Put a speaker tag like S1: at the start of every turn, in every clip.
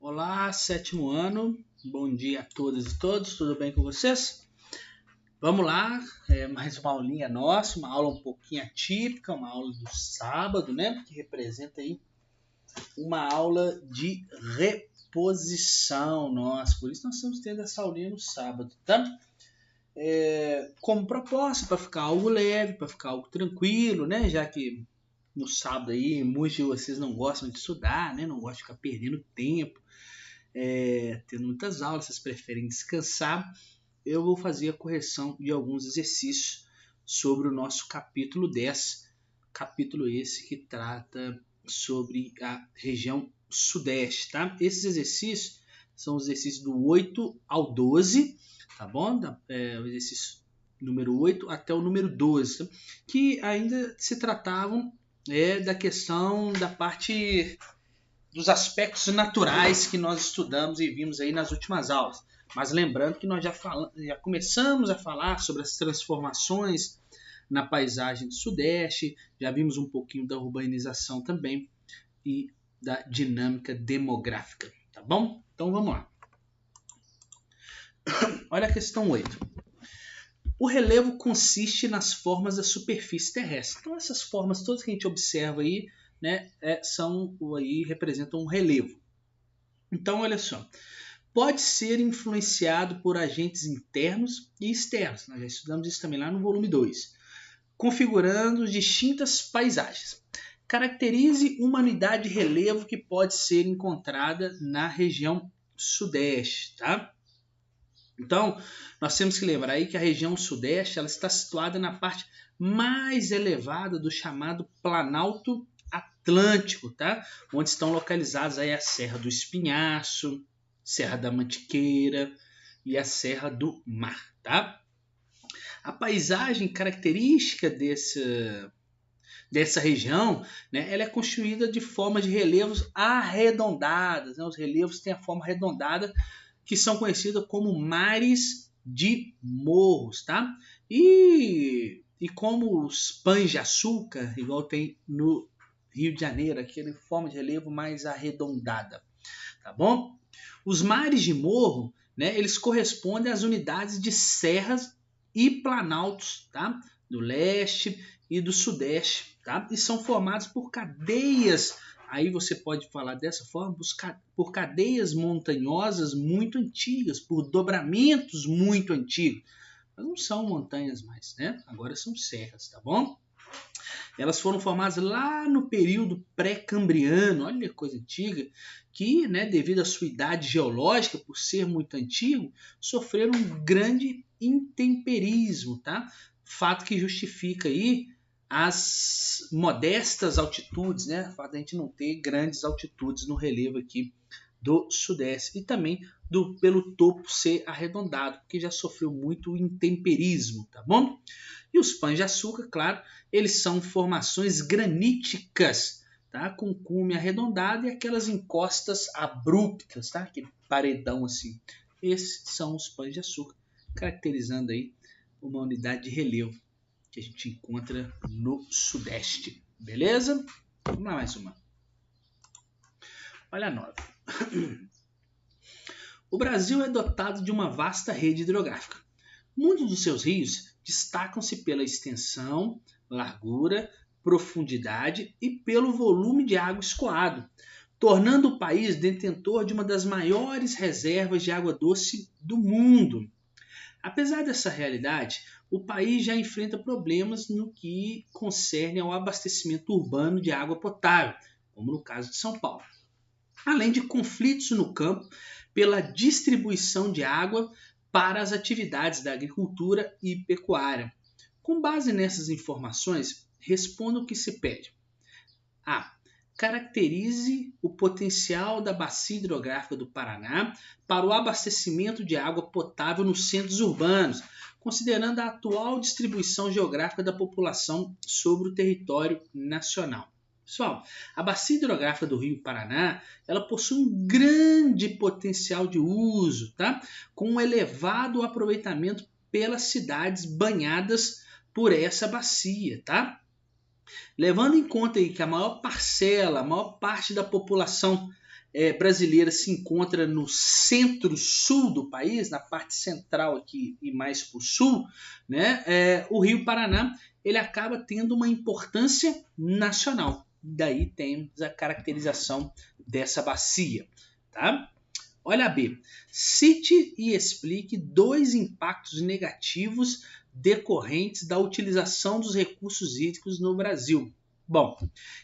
S1: Olá, sétimo ano, bom dia a todas e todos, tudo bem com vocês? Vamos lá, mais uma aulinha nossa, uma aula um pouquinho atípica, uma aula do sábado, né? Que representa aí uma aula de reposição nossa, por isso nós estamos tendo essa aulinha no sábado, tá? Como proposta, para ficar algo leve, para ficar algo tranquilo, né? Já que no sábado aí muitos de vocês não gostam de estudar, né? Não gostam de ficar perdendo tempo. Tendo muitas aulas, vocês preferem descansar, eu vou fazer a correção de alguns exercícios sobre o nosso capítulo 10, capítulo esse que trata sobre a região sudeste, tá? Esses exercícios são os exercícios do 8 ao 12, tá bom? O exercício número 8 até o número 12, tá? Que ainda se tratavam da questão da parte dos aspectos naturais que nós estudamos e vimos aí nas últimas aulas. Mas lembrando que nós já começamos a falar sobre as transformações na paisagem do Sudeste, já vimos um pouquinho da urbanização também e da dinâmica demográfica, tá bom? Então vamos lá. Olha a questão 8. O relevo consiste nas formas da superfície terrestre. Então essas formas todas que a gente observa aí, né, representam um relevo. Então, olha só, pode ser influenciado por agentes internos e externos. Nós já estudamos isso também lá no volume 2. Configurando distintas paisagens. Caracterize uma unidade de relevo que pode ser encontrada na região sudeste, tá? Então, nós temos que lembrar aí que a região sudeste ela está situada na parte mais elevada do chamado Planalto Atlântico, tá? Onde estão localizadas aí a Serra do Espinhaço, Serra da Mantiqueira e a Serra do Mar, tá? A paisagem característica dessa região, né, ela é construída de forma de relevos arredondadas, né? Os relevos têm a forma arredondada, que são conhecidos como mares de morros, tá? E como os pães de açúcar, igual tem no Rio de Janeiro, aquele forma de relevo mais arredondada, tá bom? Os mares de morro, né, eles correspondem às unidades de serras e planaltos, tá? Do leste e do sudeste, tá? E são formados por cadeias. Aí você pode falar dessa forma, por cadeias montanhosas muito antigas, por dobramentos muito antigos. Mas não são montanhas mais, né? Agora são serras, tá bom? Elas foram formadas lá no período pré-cambriano, olha que coisa antiga, que, né, devido à sua idade geológica, por ser muito antigo, sofreram um grande intemperismo, tá? Fato que justifica aí as modestas altitudes, né? O fato de a gente não ter grandes altitudes no relevo aqui do sudeste e também pelo topo ser arredondado, porque já sofreu muito intemperismo, tá bom? E os pães de açúcar, claro, eles são formações graníticas, tá? Com cume arredondado e aquelas encostas abruptas, tá? Aquele paredão assim. Esses são os pães de açúcar, caracterizando aí uma unidade de relevo que a gente encontra no sudeste. Beleza? Vamos lá mais uma. Olha a 9. O Brasil é dotado de uma vasta rede hidrográfica. Muitos dos seus rios destacam-se pela extensão, largura, profundidade e pelo volume de água escoado, tornando o país detentor de uma das maiores reservas de água doce do mundo. Apesar dessa realidade, o país já enfrenta problemas no que concerne ao abastecimento urbano de água potável, como no caso de São Paulo, além de conflitos no campo pela distribuição de água para as atividades da agricultura e pecuária. Com base nessas informações, responda o que se pede. A. Caracterize o potencial da bacia hidrográfica do Paraná para o abastecimento de água potável nos centros urbanos, considerando a atual distribuição geográfica da população sobre o território nacional. Pessoal, a bacia hidrográfica do Rio Paraná, ela possui um grande potencial de uso, tá? Com um elevado aproveitamento pelas cidades banhadas por essa bacia, tá? Levando em conta aí que a maior parcela, a maior parte da população brasileira se encontra no centro-sul do país, na parte central aqui e mais para o sul, né, o Rio Paraná ele acaba tendo uma importância nacional. Daí temos a caracterização dessa bacia. Tá? Olha a B. Cite e explique 2 impactos negativos decorrentes da utilização dos recursos hídricos no Brasil. Bom,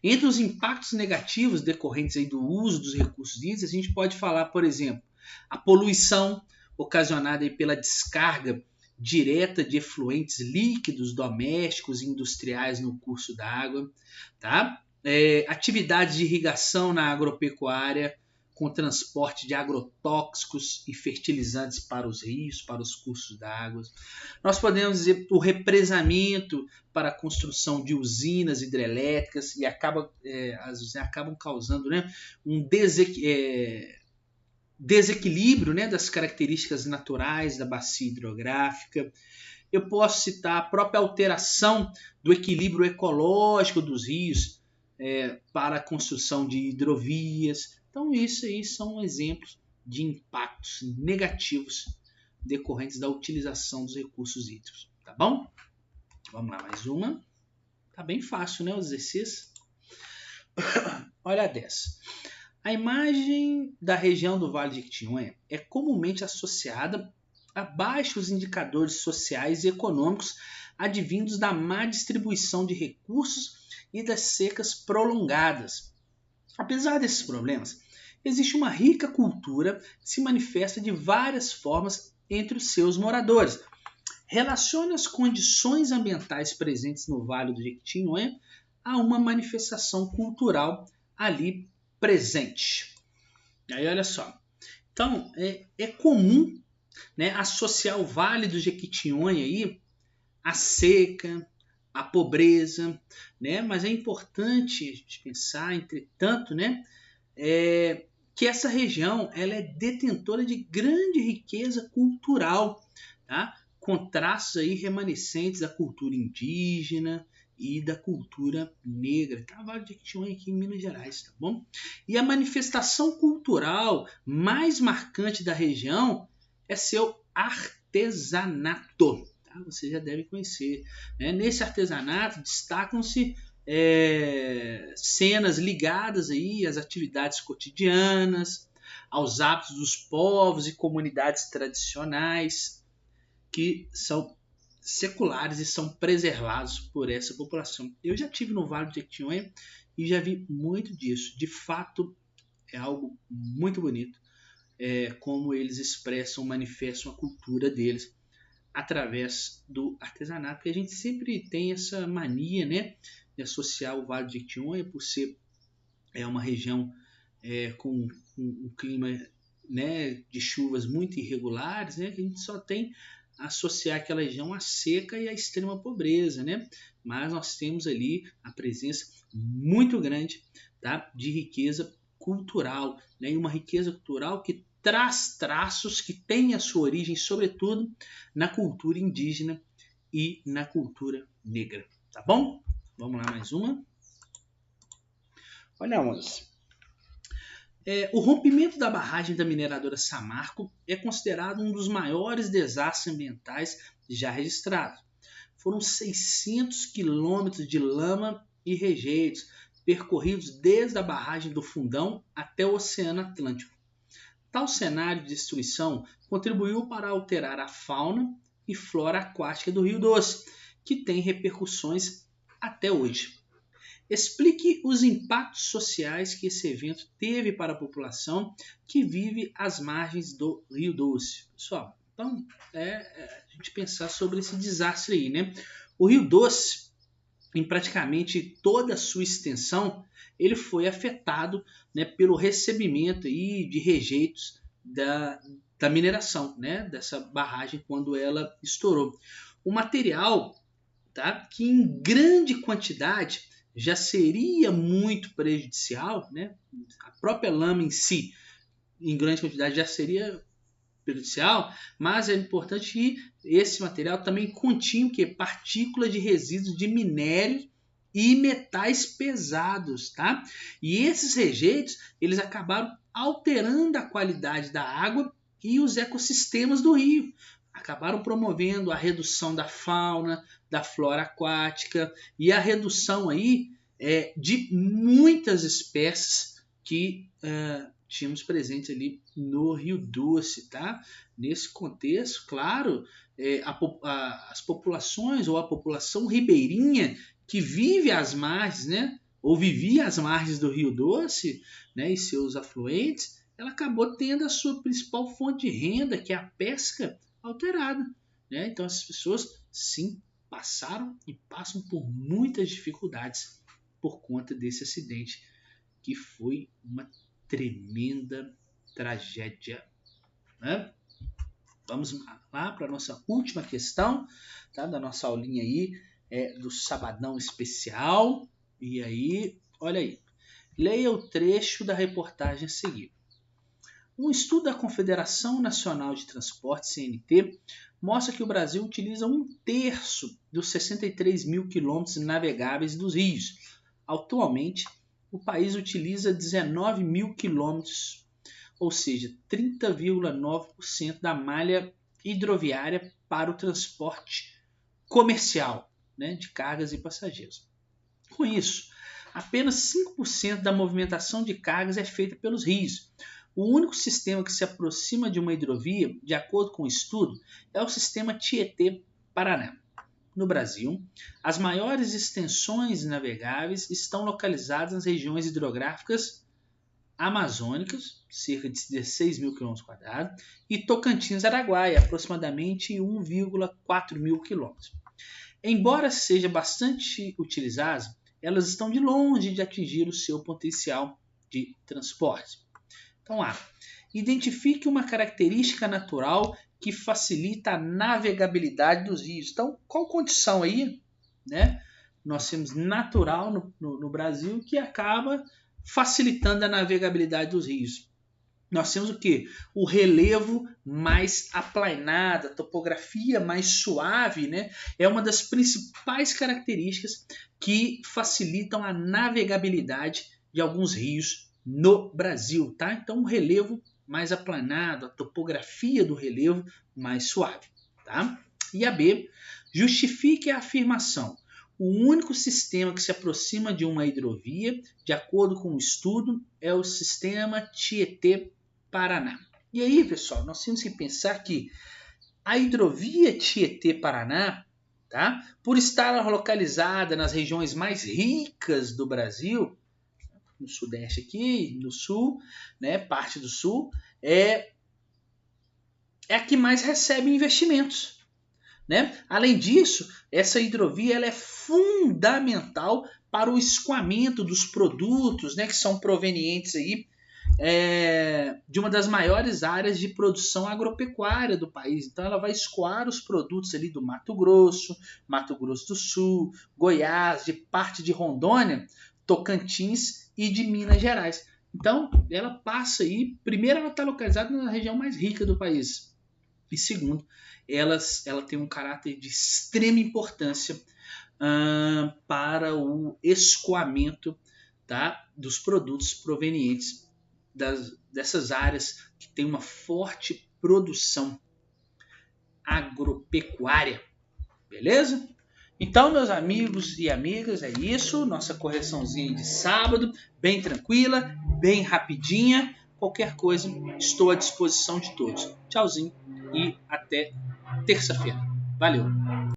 S1: entre os impactos negativos decorrentes aí do uso dos recursos hídricos, a gente pode falar, por exemplo, a poluição ocasionada aí pela descarga direta de efluentes líquidos domésticos e industriais no curso d'água, tá? Atividades de irrigação na agropecuária, com transporte de agrotóxicos e fertilizantes para os rios, para os cursos d'água. Nós podemos dizer o represamento para a construção de usinas hidrelétricas e as usinas acabam causando, né, um desequilíbrio, né, das características naturais da bacia hidrográfica. Eu posso citar a própria alteração do equilíbrio ecológico dos rios para a construção de hidrovias. Então, isso aí são exemplos de impactos negativos decorrentes da utilização dos recursos hídricos. Tá bom? Vamos lá, mais uma. Tá bem fácil, né, os exercícios? Olha a 10. A imagem da região do Vale de Jequitinhonha é comumente associada a baixos indicadores sociais e econômicos advindos da má distribuição de recursos e das secas prolongadas. Apesar desses problemas, existe uma rica cultura que se manifesta de várias formas entre os seus moradores. Relacione as condições ambientais presentes no Vale do Jequitinhonha a uma manifestação cultural ali presente. Aí olha só. Então, é comum, né, associar o Vale do Jequitinhonha aí à seca, à pobreza, né? Mas é importante a gente pensar, entretanto, né, que essa região ela é detentora de grande riqueza cultural, tá? Com traços aí remanescentes da cultura indígena e da cultura negra. Tá? Vale de Jequitinhonha aqui em Minas Gerais, tá bom? E a manifestação cultural mais marcante da região é seu artesanato. Tá? Você já deve conhecer. Né? Nesse artesanato destacam-se cenas ligadas aí às atividades cotidianas, aos hábitos dos povos e comunidades tradicionais que são seculares e são preservados por essa população. Eu já estive no Vale do Jequitinhonha e já vi muito disso. De fato, é algo muito bonito, como eles expressam, manifestam a cultura deles através do artesanato, porque a gente sempre tem essa mania, né, de associar o Vale do Jequitinhonha por ser uma região com um clima, né, de chuvas muito irregulares, né, que a gente só tem a associar aquela região à seca e à extrema pobreza, né? Mas nós temos ali a presença muito grande, tá, de riqueza cultural, né? E uma riqueza cultural que traz traços que têm a sua origem, sobretudo, na cultura indígena e na cultura negra. Tá bom? Vamos lá, mais uma. Olha, moças. O rompimento da barragem da mineradora Samarco é considerado um dos maiores desastres ambientais já registrados. Foram 600 quilômetros de lama e rejeitos percorridos desde a barragem do Fundão até o Oceano Atlântico. Tal cenário de destruição contribuiu para alterar a fauna e flora aquática do Rio Doce, que tem repercussões até hoje. Explique os impactos sociais que esse evento teve para a população que vive às margens do Rio Doce. Pessoal, então a gente pensar sobre esse desastre aí, né? O Rio Doce, em praticamente toda a sua extensão, ele foi afetado, né, pelo recebimento aí de rejeitos da mineração, né, dessa barragem quando ela estourou. O material, tá, que em grande quantidade já seria muito prejudicial, né? A própria lama em si, em grande quantidade, já seria prejudicial, mas é importante que esse material também continha partículas de resíduos de minério e metais pesados, tá? E esses rejeitos, eles acabaram alterando a qualidade da água e os ecossistemas do rio. Acabaram promovendo a redução da fauna, da flora aquática e a redução aí de muitas espécies que tínhamos presentes ali no Rio Doce, tá? Nesse contexto, claro, as populações ou a população ribeirinha que vive às margens, né? Ou vivia às margens do Rio Doce, né? E seus afluentes, ela acabou tendo a sua principal fonte de renda, que é a pesca, alterada, né? Então essas pessoas sim passaram e passam por muitas dificuldades por conta desse acidente, que foi uma tremenda tragédia, né? Vamos lá para a nossa última questão, tá? Da nossa aulinha aí, do Sabadão Especial. E aí, olha aí, leia o trecho da reportagem a seguir. Um estudo da Confederação Nacional de Transporte, CNT, mostra que o Brasil utiliza 1/3 dos 63 mil quilômetros navegáveis dos rios. Atualmente, o país utiliza 19 mil quilômetros, ou seja, 30,9% da malha hidroviária para o transporte comercial, né, de cargas e passageiros. Com isso, apenas 5% da movimentação de cargas é feita pelos rios. O único sistema que se aproxima de uma hidrovia, de acordo com o estudo, é o sistema Tietê-Paraná. No Brasil, as maiores extensões navegáveis estão localizadas nas regiões hidrográficas amazônicas, cerca de 16 mil km², e Tocantins-Araguaia, aproximadamente 1,4 mil km. Embora seja bastante utilizadas, elas estão de longe de atingir o seu potencial de transporte. Então, identifique uma característica natural que facilita a navegabilidade dos rios. Então, qual condição aí, né? Nós temos natural no Brasil que acaba facilitando a navegabilidade dos rios. Nós temos o quê? O relevo mais aplainado, a topografia mais suave, né? É uma das principais características que facilitam a navegabilidade de alguns rios no Brasil, tá? Então, o relevo mais aplanado, a topografia do relevo mais suave, tá? E a B, justifique a afirmação. O único sistema que se aproxima de uma hidrovia, de acordo com o estudo, é o sistema Tietê-Paraná. E aí, pessoal, nós temos que pensar que a hidrovia Tietê-Paraná, tá? Por estar localizada nas regiões mais ricas do Brasil, no sudeste aqui, no sul, né, parte do sul, é a que mais recebe investimentos, né? Além disso, essa hidrovia ela é fundamental para o escoamento dos produtos, né, que são provenientes aí, de uma das maiores áreas de produção agropecuária do país. Então ela vai escoar os produtos ali do Mato Grosso do Sul, Goiás, de parte de Rondônia, Tocantins e de Minas Gerais. Então ela passa aí, primeiro ela está localizada na região mais rica do país, e segundo, ela tem um caráter de extrema importância para o escoamento, tá, dos produtos provenientes dessas áreas que tem uma forte produção agropecuária. Beleza? Então, meus amigos e amigas, é isso. Nossa correçãozinha de sábado, bem tranquila, bem rapidinha. Qualquer coisa, estou à disposição de todos. Tchauzinho e até terça-feira. Valeu!